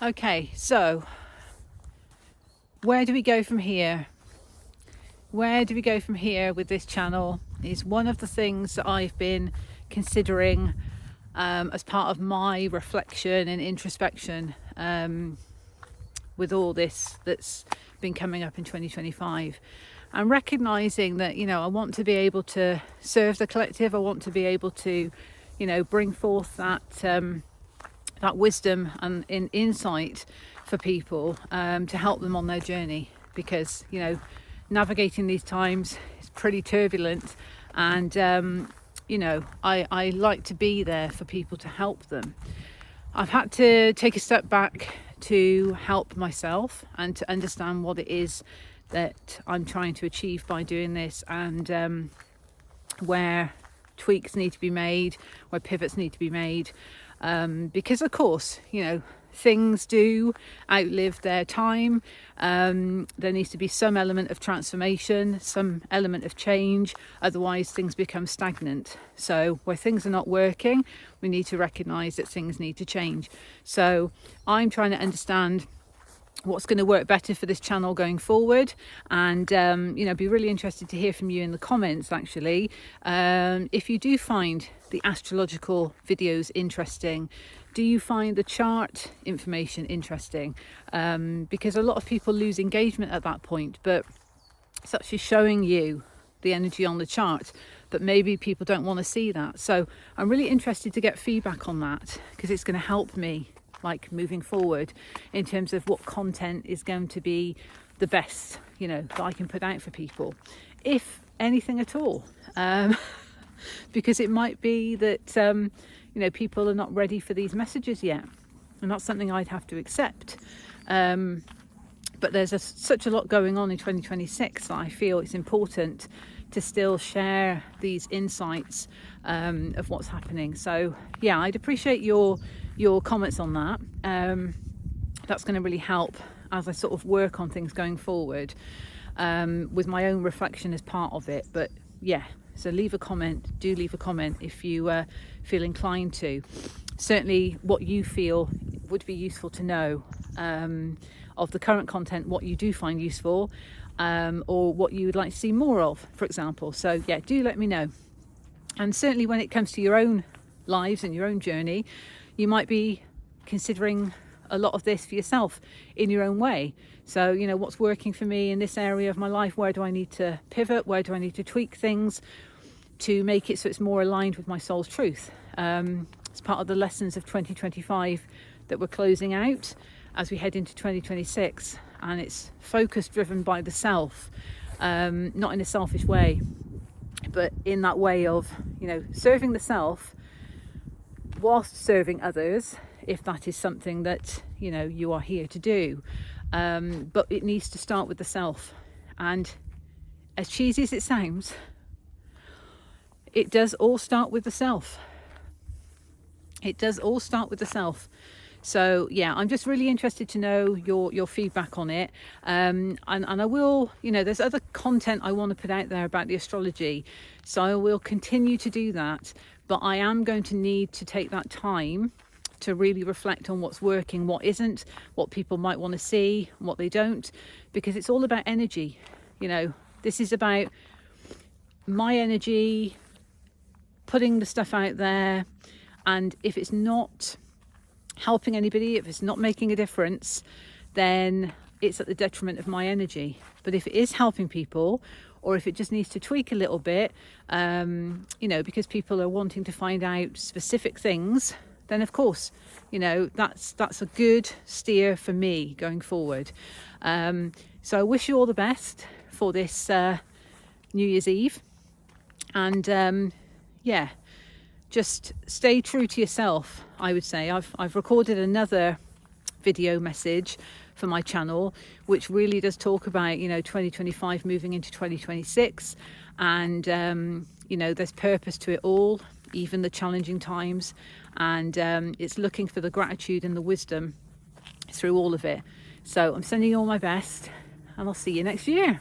Okay, so where do we go from here? Where do we go from here with this channel is one of the things that I've been considering as part of my reflection and introspection with all this that's been coming up in 2025. I'm recognizing that, I want to be able to serve the collective. I want to be able to, bring forth that wisdom and insight for people to help them on their journey, because navigating these times is pretty turbulent, and I like to be there for people to help them. I've had to take a step back to help myself and to understand what it is that I'm trying to achieve by doing this, and where tweaks need to be made, where pivots need to be made, because of course things do outlive their time. There needs to be some element of transformation, some element of change, otherwise things become stagnant. So where things are not working, we need to recognize that things need to change. So I'm trying to understand what's going to work better for this channel going forward, and be really interested to hear from you in the comments actually, if you do find the astrological videos interesting. Do you find the chart information interesting? Because a lot of people lose engagement at that point, but it's actually showing you the energy on the chart, but maybe people don't want to see that. So I'm really interested to get feedback on that, because it's going to help me moving forward in terms of what content is going to be the best that I can put out for people, if anything at all, because it might be that people are not ready for these messages yet, and that's something I'd have to accept, but there's such a lot going on in 2026 that I feel it's important to still share these insights of what's happening. So yeah, I'd appreciate your comments on that. That's going to really help as I sort of work on things going forward, with my own reflection as part of it. But yeah, so leave a comment if you feel inclined to. Certainly what you feel would be useful to know of the current content, what you do find useful, or what you would like to see more of, for example. So yeah, do let me know. And certainly when it comes to your own lives and your own journey, you might be considering a lot of this for yourself in your own way. So what's working for me in this area of my life? Where do I need to pivot? Where do I need to tweak things to make it so it's more aligned with my soul's truth? It's part of the lessons of 2025 that we're closing out as we head into 2026, and it's focus driven by the self, not in a selfish way, but in that way of serving the self whilst serving others, if that is something that you are here to do. But it needs to start with the self, and as cheesy as it sounds, it does all start with the self. So yeah, I'm just really interested to know your feedback on it, and I will, there's other content I want to put out there about the astrology, so I will continue to do that, but I am going to need to take that time to really reflect on what's working, what isn't, what people might want to see, what they don't, because it's all about energy. This is about my energy, putting the stuff out there, and if it's not helping anybody, if it's not making a difference, then it's at the detriment of my energy. But if it is helping people, or if it just needs to tweak a little bit, because people are wanting to find out specific things, then of course, that's a good steer for me going forward. So I wish you all the best for this New Year's Eve, and yeah, just stay true to yourself. I would say I've recorded another video message for my channel, which really does talk about 2025 moving into 2026, and there's purpose to it all, even the challenging times, and it's looking for the gratitude and the wisdom through all of it. So I'm sending you all my best, and I'll see you next year.